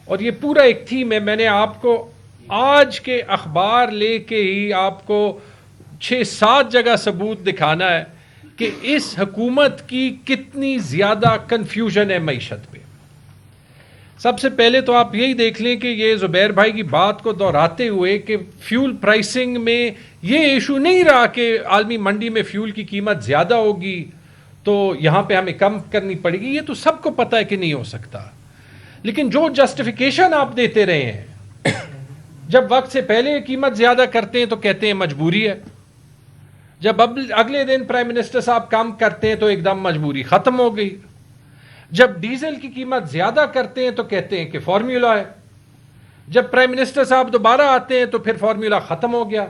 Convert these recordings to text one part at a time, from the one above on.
اور یہ پورا ایک تھیم ہے. میں نے آپ کو آج کے اخبار لے کے ہی آپ کو 6-7 جگہ ثبوت دکھانا ہے کہ اس حکومت کی کتنی زیادہ کنفیوژن ہے معیشت پہ. سب سے پہلے تو آپ یہی دیکھ لیں کہ یہ زبیر بھائی کی بات کو دہراتے ہوئے کہ فیول پرائسنگ میں یہ ایشو نہیں رہا کہ عالمی منڈی میں فیول کی قیمت زیادہ ہوگی تو یہاں پہ ہمیں کم کرنی پڑے گی. یہ تو سب کو پتہ ہے کہ نہیں ہو سکتا, لیکن جو جسٹیفیکیشن آپ دیتے رہے ہیں, جب وقت سے پہلے قیمت زیادہ کرتے ہیں تو کہتے ہیں مجبوری ہے, جب اگلے دن پرائم منسٹر صاحب کام کرتے ہیں تو ایک دم مجبوری ختم ہو گئی, جب ڈیزل کی قیمت زیادہ کرتے ہیں تو کہتے ہیں کہ فارمولا ہے, جب پرائم منسٹر صاحب دوبارہ آتے ہیں تو پھر فارمولا ختم ہو گیا.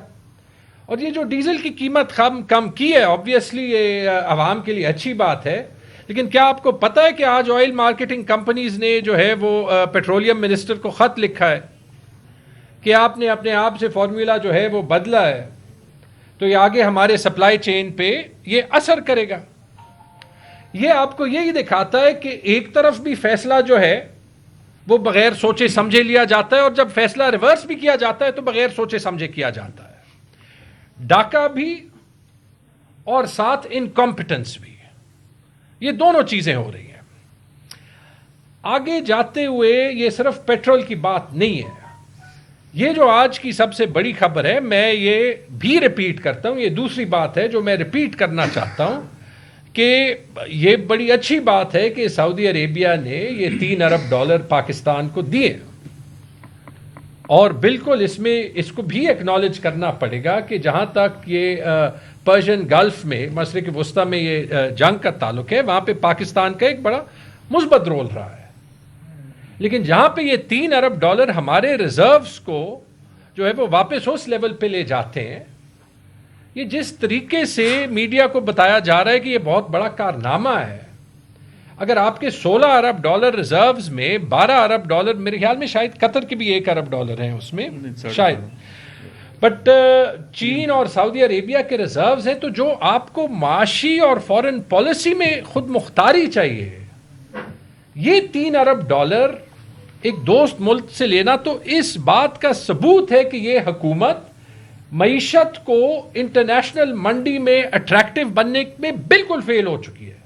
اور یہ جو ڈیزل کی قیمت کم کی ہے, آبویسلی یہ عوام کے لیے اچھی بات ہے, لیکن کیا آپ کو پتہ ہے کہ آج آئل مارکیٹنگ کمپنیز نے جو ہے وہ پیٹرولیم منسٹر کو خط لکھا ہے کہ آپ نے اپنے آپ سے فارمولا جو ہے وہ بدلا ہے تو یہ آگے ہمارے سپلائی چین پہ یہ اثر کرے گا. یہ آپ کو یہی دکھاتا ہے کہ ایک طرف بھی فیصلہ جو ہے وہ بغیر سوچے سمجھے لیا جاتا ہے, اور جب فیصلہ ریورس بھی کیا جاتا ہے تو بغیر سوچے سمجھے کیا جاتا ہے. ڈاکہ بھی اور ساتھ انکمپٹنس بھی, یہ دونوں چیزیں ہو رہی ہیں. آگے جاتے ہوئے یہ صرف پیٹرول کی بات نہیں ہے, یہ جو آج کی سب سے بڑی خبر ہے, میں یہ بھی ریپیٹ کرتا ہوں, یہ دوسری بات ہے جو میں ریپیٹ کرنا چاہتا ہوں کہ یہ بڑی اچھی بات ہے کہ سعودی عربیہ نے یہ $3 ارب پاکستان کو دیے, اور بالکل اس کو بھی ایکنالج کرنا پڑے گا کہ جہاں تک یہ پرشین گلف میں مشرق وسطیٰ میں یہ جنگ کا تعلق ہے, وہاں پہ پاکستان کا ایک بڑا مثبت رول رہا ہے. لیکن جہاں پہ یہ $3 ارب ہمارے ریزروز کو جو ہے وہ واپس اس لیول پہ لے جاتے ہیں, یہ جس طریقے سے میڈیا کو بتایا جا رہا ہے کہ یہ بہت بڑا کارنامہ ہے. اگر آپ کے $16 ارب ریزروز میں $12 ارب, میرے خیال میں شاید قطر کے بھی $1 ارب ہیں اس میں شاید, بٹ چین اور سعودی عربیہ کے ریزروز ہیں, تو جو آپ کو معاشی اور فارن پالیسی میں خود مختاری چاہیے, یہ $3 ارب ایک دوست ملک سے لینا تو اس بات کا ثبوت ہے کہ یہ حکومت معیشت کو انٹرنیشنل منڈی میں اٹریکٹیو بننے میں بالکل فیل ہو چکی ہے.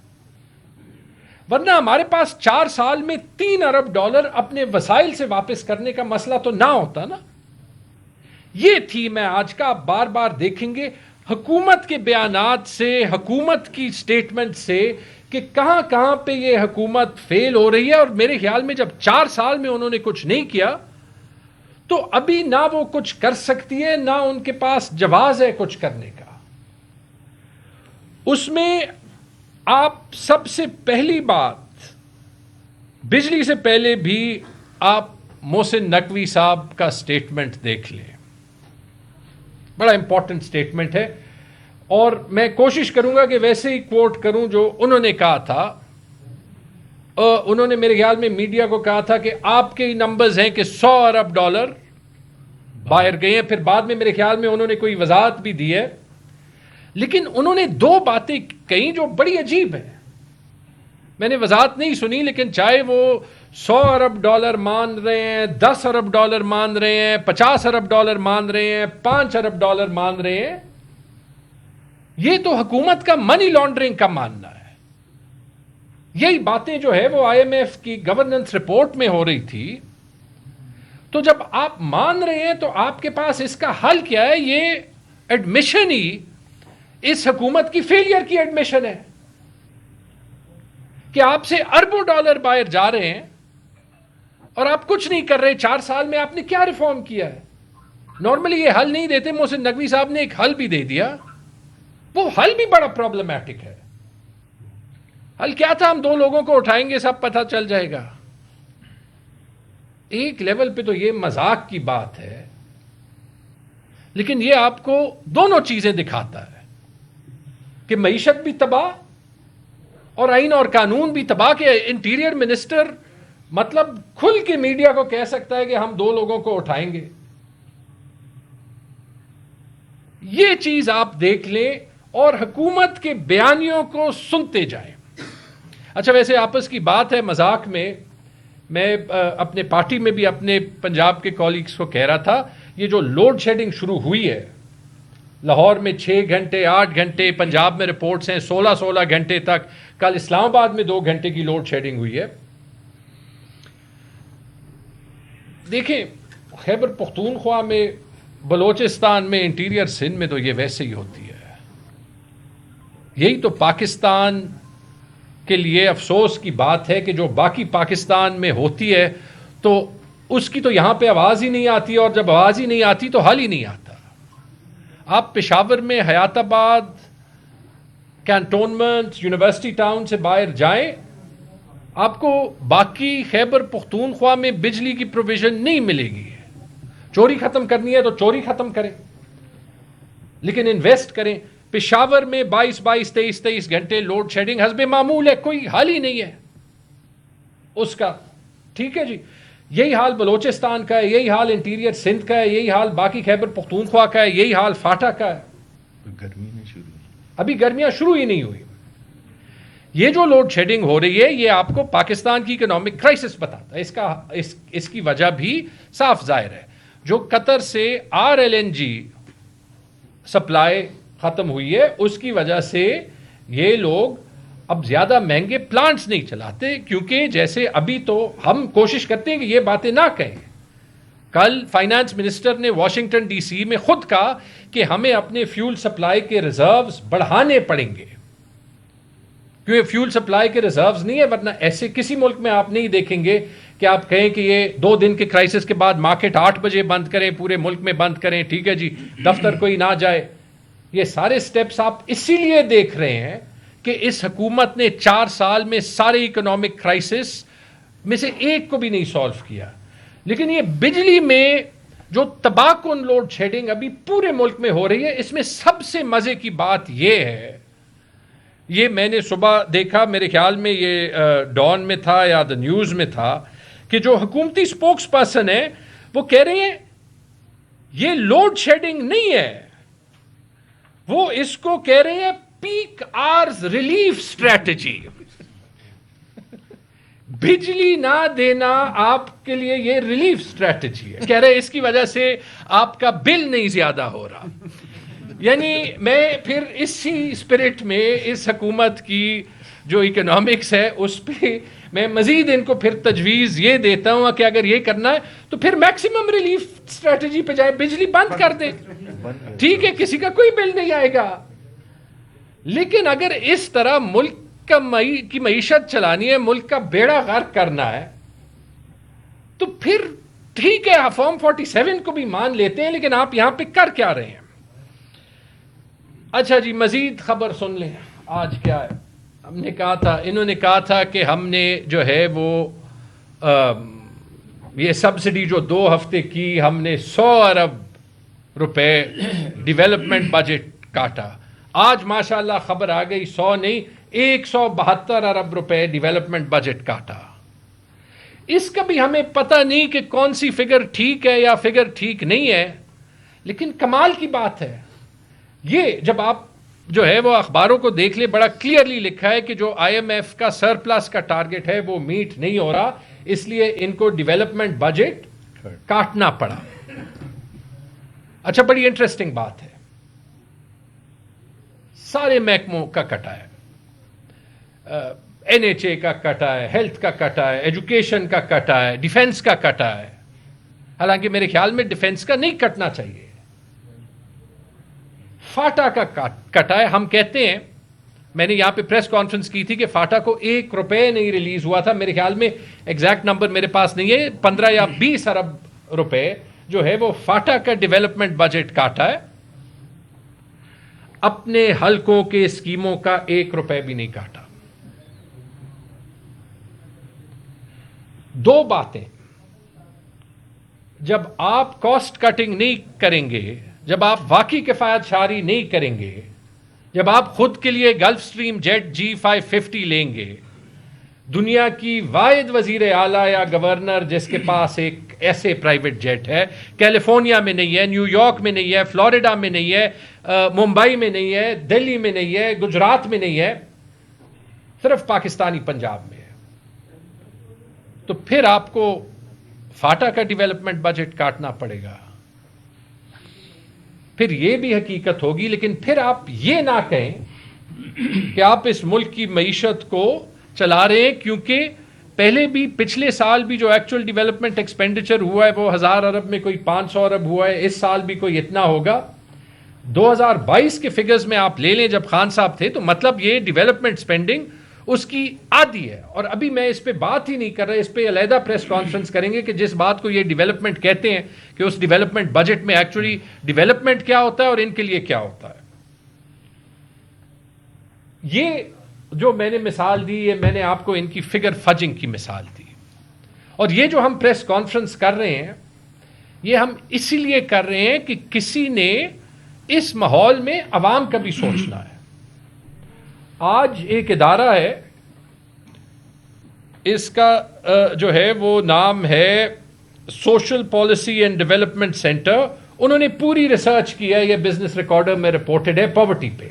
ورنہ ہمارے پاس 4 سال میں $3 ارب اپنے وسائل سے واپس کرنے کا مسئلہ تو نہ ہوتا نا. یہ تھی میں آج کا, آپ بار بار دیکھیں گے حکومت کے بیانات سے, حکومت کی سٹیٹمنٹ سے کہ کہاں کہاں پہ یہ حکومت فیل ہو رہی ہے. اور میرے خیال میں جب 4 سال میں انہوں نے کچھ نہیں کیا تو ابھی نہ وہ کچھ کر سکتی ہے, نہ ان کے پاس جواز ہے کچھ کرنے کا. اس میں آپ سب سے پہلی بات, بجلی سے پہلے بھی آپ محسن نقوی صاحب کا سٹیٹمنٹ دیکھ لیں, بڑا امپورٹنٹ سٹیٹمنٹ ہے, اور میں کوشش کروں گا کہ ویسے ہی کوٹ کروں جو انہوں نے کہا تھا. انہوں نے میرے خیال میں میڈیا کو کہا تھا کہ آپ کے نمبرز ہیں کہ $100 ارب باہر گئے ہیں, پھر بعد میں میرے خیال میں انہوں نے کوئی وضاحت بھی دی ہے, لیکن انہوں نے 2 باتیں کہیں جو بڑی عجیب ہیں. میں نے وضاحت نہیں سنی, لیکن چاہے وہ $100 ارب مان رہے ہیں, $10 ارب مان رہے ہیں, $50 ارب مان رہے ہیں, $5 ارب مان رہے ہیں, یہ تو حکومت کا منی لانڈرنگ کا ماننا ہے. یہی باتیں جو ہے وہ IMF کی گورننس رپورٹ میں ہو رہی تھی. تو جب آپ مان رہے ہیں تو آپ کے پاس اس کا حل کیا ہے؟ یہ ایڈمیشن ہی اس حکومت کی فیلئر کی ایڈمیشن ہے کہ آپ سے اربوں ڈالر باہر جا رہے ہیں اور آپ کچھ نہیں کر رہے. 4 سال میں آپ نے کیا ریفارم کیا ہے؟ نارملی یہ حل نہیں دیتے. محسن نقوی صاحب نے ایک حل بھی دے دیا, وہ حل بھی بڑا پرابلمٹک ہے. حل کیا تھا؟ ہم 2 لوگوں کو اٹھائیں گے, سب پتہ چل جائے گا. ایک لیول پہ تو یہ مذاق کی بات ہے, لیکن یہ آپ کو دونوں چیزیں دکھاتا ہے کہ معیشت بھی تباہ اور آئین اور قانون بھی تباہ. کہ انٹیریئر منسٹر مطلب کھل کے میڈیا کو کہہ سکتا ہے کہ ہم 2 لوگوں کو اٹھائیں گے. یہ چیز آپ دیکھ لیں اور حکومت کے بیانیوں کو سنتے جائیں. اچھا, ویسے آپس کی بات ہے مذاق میں میں اپنے پارٹی میں بھی اپنے پنجاب کے کولیگز کو کہہ رہا تھا، یہ جو لوڈ شیڈنگ شروع ہوئی ہے لاہور میں 6 گھنٹے 8 گھنٹے، پنجاب میں رپورٹس ہیں 16 گھنٹے تک، کل اسلام آباد میں 2 گھنٹے کی لوڈ شیڈنگ ہوئی ہے. دیکھیں خیبر پختونخوا میں، بلوچستان میں، انٹیریئر سندھ میں تو یہ ویسے ہی ہوتی ہے. یہی تو پاکستان کے لیے افسوس کی بات ہے کہ جو باقی پاکستان میں ہوتی ہے تو اس کی تو یہاں پہ آواز ہی نہیں آتی، اور جب آواز ہی نہیں آتی تو حل ہی نہیں آتا. آپ پشاور میں حیات آباد، کینٹونمنٹ، یونیورسٹی ٹاؤن سے باہر جائیں، آپ کو باقی خیبر پختونخوا میں بجلی کی پروویژن نہیں ملے گی. چوری ختم کرنی ہے تو چوری ختم کریں، لیکن انویسٹ کریں. پشاور میں 22 گھنٹے لوڈ شیڈنگ حسب معمول ہے، کوئی حل ہی نہیں ہے اس کا. ٹھیک ہے جی، یہی حال بلوچستان کا ہے، یہی حال انٹیریئر سندھ کا ہے، یہی حال باقی خیبر پختونخوا کا ہے، یہی حال فاٹا کا ہے. گرمی میں شروع ابھی گرمیاں شروع ہی نہیں ہوئی. یہ جو لوڈ شیڈنگ ہو رہی ہے یہ آپ کو پاکستان کی اکنامک کرائسس بتاتا ہے. اس کی وجہ بھی صاف ظاہر ہے. جو قطر سے RLNG سپلائی ختم ہوئی ہے اس کی وجہ سے یہ لوگ اب زیادہ مہنگے پلانٹس نہیں چلاتے، کیونکہ جیسے ابھی تو ہم کوشش کرتے ہیں کہ یہ باتیں نہ کہیں. کل فائنانس منسٹر نے واشنگٹن DC میں خود کہا کہ ہمیں اپنے فیول سپلائی کے ریزروز بڑھانے پڑیں گے، کیونکہ فیول سپلائی کے ریزروز نہیں ہے. ورنہ ایسے کسی ملک میں آپ نہیں دیکھیں گے کہ آپ کہیں کہ یہ 2 دن کے کرائسس کے بعد مارکیٹ 8 بجے بند کریں، پورے ملک میں بند کریں، ٹھیک ہے جی، دفتر کوئی نہ جائے. یہ سارے سٹیپس آپ اسی لیے دیکھ رہے ہیں کہ اس حکومت نے 4 سال میں سارے اکنامک کرائسس میں سے ایک کو بھی نہیں سالو کیا. لیکن یہ بجلی میں جو تباہ کن لوڈ شیڈنگ ابھی پورے ملک میں ہو رہی ہے، اس میں سب سے مزے کی بات یہ ہے، یہ میں نے صبح دیکھا، میرے خیال میں یہ ڈان میں تھا یا دا نیوز میں تھا، کہ جو حکومتی سپوکس پرسن ہے وہ کہہ رہے ہیں یہ لوڈ شیڈنگ نہیں ہے، وہ اس کو کہہ رہے ہیں پیک آرز ریلیف اسٹریٹجی. بجلی نہ دینا آپ کے لیے یہ ریلیف اسٹریٹجی ہے. کہہ رہے اس کی وجہ سے آپ کا بل نہیں زیادہ ہو رہا. یعنی میں پھر اسی اسپرٹ میں اس حکومت کی جو اکنامکس ہے اس پہ میں مزید ان کو پھر تجویز یہ دیتا ہوں کہ اگر یہ کرنا ہے تو پھر میکسیمم ریلیف اسٹریٹجی پہ جائے، بجلی بند کر دیں، ٹھیک ہے، کسی کا کوئی بل نہیں آئے گا. لیکن اگر اس طرح ملک کی معیشت چلانی ہے، ملک کا بیڑا غرق کرنا ہے، تو پھر ٹھیک ہے فارم 47 کو بھی مان لیتے ہیں، لیکن آپ یہاں پہ کر کیا رہے ہیں؟ اچھا جی، مزید خبر سن لیں. آج کیا ہے؟ ہم نے کہا تھا، انہوں نے کہا تھا کہ ہم نے جو ہے وہ یہ سبسڈی جو 2 ہفتے کی، ہم نے 100 ارب روپے ڈیولپمنٹ بجٹ کاٹا. آج ماشاءاللہ خبر آ گئی 100 نہیں 172 ارب روپے ڈیولپمنٹ بجٹ کاٹا. اس کا بھی ہمیں پتہ نہیں کہ کون سی فگر ٹھیک ہے یا فگر ٹھیک نہیں ہے، لیکن کمال کی بات ہے یہ، جب آپ جو ہے وہ اخباروں کو دیکھ لیں، بڑا کلیئرلی لکھا ہے کہ جو IMF کا سرپلس کا ٹارگٹ ہے وہ میٹ نہیں ہو رہا، اس لیے ان کو ڈیولپمنٹ بجٹ کاٹنا پڑا. اچھا، بڑی انٹرسٹنگ بات ہے، سارے محکموں کا کٹا ہے، NHA کا کٹا ہے، ہیلتھ کا کٹا ہے، ایجوکیشن کا کٹا ہے، ڈیفنس کا کٹا ہے. حالانکہ میرے خیال میں ڈیفنس کا نہیں کٹنا چاہیے. فاٹا کا کٹا ہے. ہم کہتے ہیں، میں نے یہاں پہ پریس کانفرنس کی تھی کہ فاٹا کو 1 روپے نہیں ریلیز ہوا تھا. میرے خیال میں ایگزیکٹ نمبر میرے پاس نہیں ہے، 15 یا 20 ارب روپے جو ہے وہ فاٹا کا ڈیولپمنٹ بجٹ کاٹا ہے. اپنے حلقوں کے اسکیموں کا 1 روپے بھی نہیں کاٹا. 2 باتیں، جب آپ کاسٹ کٹنگ نہیں کریں گے، جب آپ واقعی کفایت شعاری نہیں کریں گے، جب آپ خود کے لیے گلف سٹریم جیٹ G550 لیں گے، دنیا کی واحد وزیر اعلیٰ یا گورنر جس کے پاس ایک ایسے پرائیویٹ جیٹ ہے، کیلیفورنیا میں نہیں ہے، نیو یارک میں نہیں ہے، فلوریڈا میں نہیں ہے، ممبئی میں نہیں ہے، دلی میں نہیں ہے، گجرات میں نہیں ہے، صرف پاکستانی پنجاب میں ہے. تو پھر آپ کو فاٹا کا ڈیولپمنٹ بجٹ کاٹنا پڑے گا. پھر یہ بھی حقیقت ہوگی. لیکن پھر آپ یہ نہ کہیں کہ آپ اس ملک کی معیشت کو چلا رہے ہیں, کیونکہ پہلے بھی پچھلے سال بھی جو ایکچوئل ڈیولپمنٹ ایکسپینڈیچر ہوا ہے وہ 1000 ارب میں کوئی 500 ارب ہوا ہے. اس سال بھی کوئی اتنا ہوگا. 2022 کے فگرز میں آپ لے لیں جب خان صاحب تھے, تو مطلب یہ ڈیولپمنٹ سپینڈنگ اس کی آدھی ہے. اور ابھی میں اس پہ بات ہی نہیں کر رہا, اس پہ علیحدہ پریس کانفرنس کریں گے کہ جس بات کو یہ ڈیولپمنٹ کہتے ہیں کہ اس ڈیولپمنٹ بجٹ میں ایکچولی ڈیولپمنٹ کیا ہوتا ہے اور ان کے لیے کیا ہوتا ہے. یہ جو میں نے مثال دی, یہ میں نے آپ کو ان کی فگر فجنگ کی مثال دی. اور یہ جو ہم پریس کانفرنس کر رہے ہیں, یہ ہم اسی لیے کر رہے ہیں کہ کسی نے اس ماحول میں عوام کا بھی سوچنا ہے. آج ایک ادارہ ہے, اس کا جو ہے وہ نام ہے social policy and development centre. انہوں نے پوری ریسرچ کی ہے, یہ بزنس ریکارڈر میں رپورٹڈ ہے, پاورٹی پہ.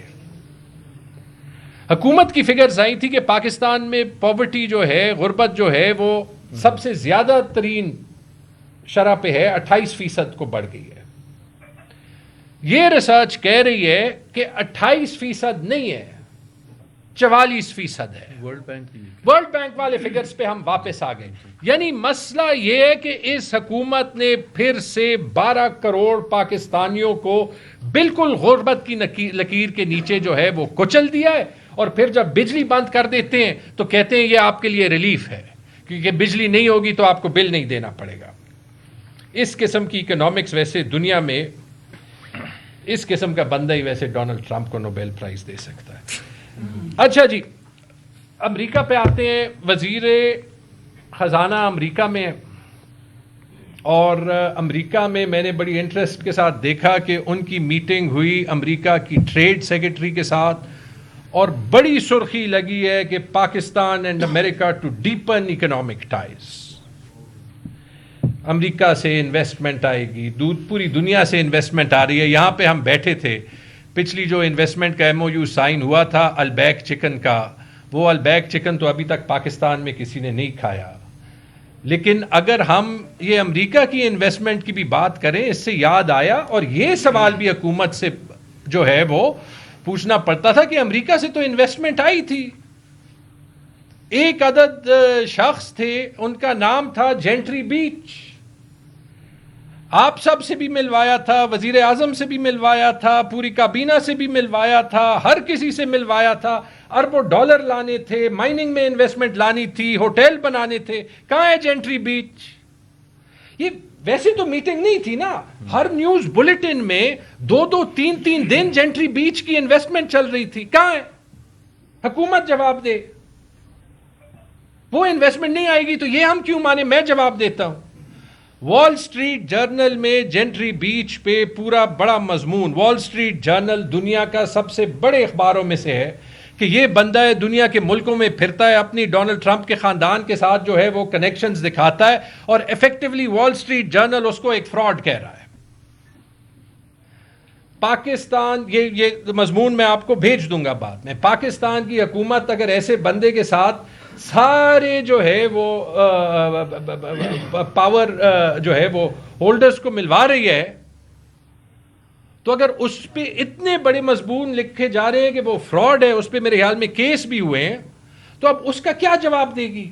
حکومت کی فگرز آئی تھی کہ پاکستان میں پاورٹی جو ہے, غربت جو ہے, وہ سب سے زیادہ ترین شرح پہ ہے, 28% کو بڑھ گئی ہے. یہ ریسرچ کہہ رہی ہے کہ 28% نہیں ہے, 44% ہے. ورلڈ بینک والے فگرز پہ ہم واپس آ گئے. یعنی مسئلہ یہ ہے کہ اس حکومت نے پھر سے 12 کروڑ پاکستانیوں کو بالکل غربت کی لکیر کے نیچے جو ہے وہ کچل دیا ہے. اور پھر جب بجلی بند کر دیتے ہیں تو کہتے ہیں یہ آپ کے لیے ریلیف ہے, کیونکہ بجلی نہیں ہوگی تو آپ کو بل نہیں دینا پڑے گا. اس قسم کی اکنامکس ویسے دنیا میں اس قسم کا بندہ ہی ویسے ڈونلڈ ٹرمپ کو نوبیل پرائز دے سکتا ہے. اچھا جی, امریکہ پہ آتے ہیں. وزیر خزانہ امریکہ میں, اور امریکہ میں میں نے بڑی انٹرسٹ کے ساتھ دیکھا کہ ان کی میٹنگ ہوئی امریکہ کی ٹریڈ سیکرٹری کے ساتھ, اور بڑی سرخی لگی ہے کہ پاکستان اینڈ امریکہ ٹو ڈیپن اکنامک ٹائز. امریکہ سے انویسٹمنٹ آئے گی, پوری دنیا سے انویسٹمنٹ آ رہی ہے. یہاں پہ ہم بیٹھے تھے, پچھلی جو انویسٹمنٹ کا MOU سائن ہوا تھا البیک چکن کا, وہ البیک چکن تو ابھی تک پاکستان میں کسی نے نہیں کھایا. لیکن اگر ہم یہ امریکہ کی انویسٹمنٹ کی بھی بات کریں, اس سے یاد آیا, اور یہ سوال بھی حکومت سے جو ہے وہ پوچھنا پڑتا تھا کہ امریکہ سے تو انویسٹمنٹ آئی تھی. ایک عدد شخص تھے, ان کا نام تھا جینٹری بیچ. آپ سب سے بھی ملوایا تھا, وزیر اعظم سے بھی ملوایا تھا, پوری کابینہ سے بھی ملوایا تھا, ہر کسی سے ملوایا تھا. اربوں ڈالر لانے تھے, مائننگ میں انویسٹمنٹ لانی تھی, ہوٹل بنانے تھے. کہاں ہے جینٹری بیچ؟ یہ ویسے تو میٹنگ نہیں تھی نا, ہر نیوز بلیٹن میں 2-3 دن جینٹری بیچ کی انویسٹمنٹ چل رہی تھی. کہاں ہے؟ حکومت جواب دے. وہ انویسٹمنٹ نہیں آئے گی تو یہ ہم کیوں مانے؟ میں جواب دیتا ہوں. وال سٹریٹ جرنل میں جینٹری بیچ پہ پورا بڑا مضمون. وال سٹریٹ جرنل دنیا کا سب سے بڑے اخباروں میں سے ہے کہ یہ بندہ ہے, دنیا کے ملکوں میں پھرتا ہے, اپنی ڈونلڈ ٹرمپ کے خاندان کے ساتھ جو ہے وہ کنیکشنز دکھاتا ہے, اور ایفیکٹولی وال سٹریٹ جرنل اس کو ایک فراڈ کہہ رہا ہے. پاکستان, یہ مضمون میں آپ کو بھیج دوں گا بعد میں. پاکستان کی حکومت اگر ایسے بندے کے ساتھ سارے جو ہے وہ پاور جو ہے وہ ہولڈرز کو ملوا رہی ہے, تو اگر اس پہ اتنے بڑے مضمون لکھے جا رہے ہیں کہ وہ فراڈ ہے, اس پہ میرے خیال میں کیس بھی ہوئے ہیں, تو اب اس کا کیا جواب دے گی؟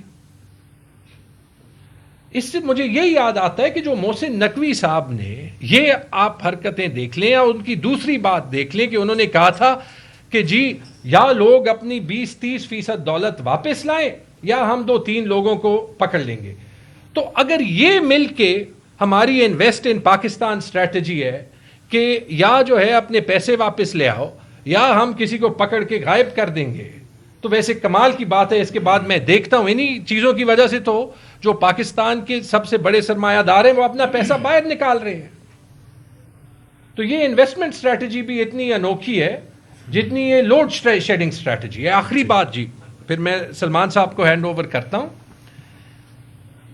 اس سے مجھے یہ یاد آتا ہے کہ جو محسن نقوی صاحب نے, یہ آپ حرکتیں دیکھ لیں یا ان کی دوسری بات دیکھ لیں کہ انہوں نے کہا تھا کہ جی یا لوگ اپنی 20-30% دولت واپس لائیں یا ہم 2-3 لوگوں کو پکڑ لیں گے. تو اگر یہ مل کے ہماری انویسٹ ان پاکستان اسٹریٹجی ہے کہ یا جو ہے اپنے پیسے واپس لے آؤ یا ہم کسی کو پکڑ کے غائب کر دیں گے, تو ویسے کمال کی بات ہے. اس کے بعد میں دیکھتا ہوں انہی چیزوں کی وجہ سے تو جو پاکستان کے سب سے بڑے سرمایہ دار ہیں وہ اپنا پیسہ باہر نکال رہے ہیں. تو یہ انویسٹمنٹ اسٹریٹجی بھی اتنی انوکھی ہے جتنی یہ لوڈ شیڈنگ اسٹریٹجی ہے. آخری بات جی, پھر میں سلمان صاحب کو ہینڈ اوور کرتا ہوں.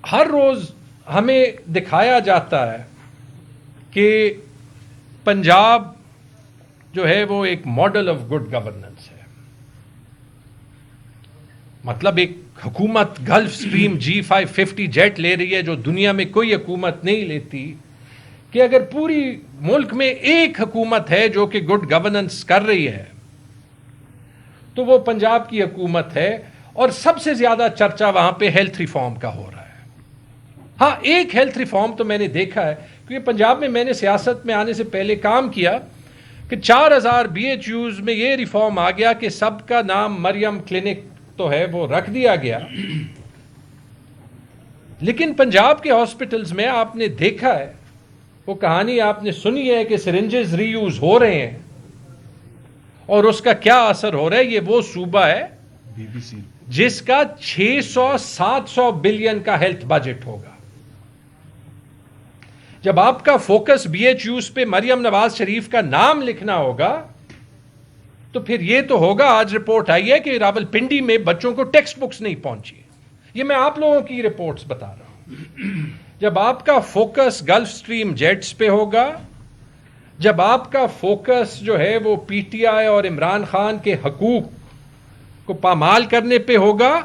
ہر روز ہمیں دکھایا جاتا ہے کہ پنجاب جو ہے وہ ایک ماڈل آف گڈ گورننس ہے. مطلب ایک حکومت گلف سٹریم G550 جیٹ لے رہی ہے جو دنیا میں کوئی حکومت نہیں لیتی، کہ اگر پوری ملک میں ایک حکومت ہے جو کہ گڈ گورننس کر رہی ہے تو وہ پنجاب کی حکومت ہے، اور سب سے زیادہ چرچا وہاں پہ ہیلتھ ریفارم کا ہو رہا ہے۔ ہاں ایک ہیلتھ ریفارم تو میں نے دیکھا ہے، کیونکہ پنجاب میں نے سیاست میں آنے سے پہلے کام کیا، کہ 4000 BHUs میں یہ ریفارم آ گیا کہ سب کا نام مریم کلینک تو ہے وہ رکھ دیا گیا، لیکن پنجاب کے ہاسپٹلز میں آپ نے دیکھا ہے، وہ کہانی آپ نے سنی ہے کہ سرنجز ری یوز ہو رہے ہیں، اور اس کا کیا اثر ہو رہا ہے۔ یہ وہ صوبہ ہے جس کا 600-700 بلین کا ہیلتھ بجٹ ہوگا۔ جب آپ کا فوکس BHUs پہ مریم نواز شریف کا نام لکھنا ہوگا تو پھر یہ تو ہوگا، آج رپورٹ آئی ہے کہ راولپنڈی میں بچوں کو ٹیکسٹ بکس نہیں پہنچی، یہ میں آپ لوگوں کی رپورٹس بتا رہا ہوں۔ جب آپ کا فوکس گلف سٹریم جیٹس پہ ہوگا، جب آپ کا فوکس جو ہے وہ PTI اور عمران خان کے حقوق کو پامال کرنے پہ ہوگا،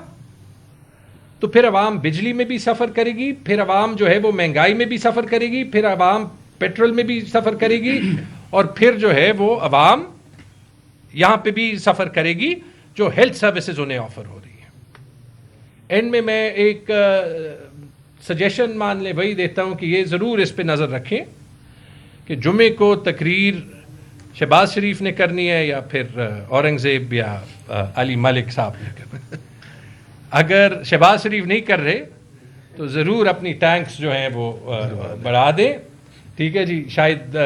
تو پھر عوام بجلی میں بھی سفر کرے گی، پھر عوام جو ہے وہ مہنگائی میں بھی سفر کرے گی، پھر عوام پیٹرول میں بھی سفر کرے گی، اور پھر جو ہے وہ عوام یہاں پہ بھی سفر کرے گی جو ہیلتھ سروسز انہیں آفر ہو رہی ہے۔ اینڈ میں ایک سجیشن مان لیں وہی دیتا ہوں کہ یہ ضرور اس پہ نظر رکھیں کہ جمعے کو تقریر شہباز شریف نے کرنی ہے یا پھر اورنگزیب یا علی ملک صاحب نے کرنی ہے۔ اگر شہباز شریف نہیں کر رہے تو ضرور اپنی ٹینکس جو ہیں وہ بڑھا دیں، ٹھیک ہے جی، شاید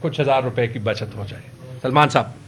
کچھ ہزار روپے کی بچت ہو جائے۔ سلمان صاحب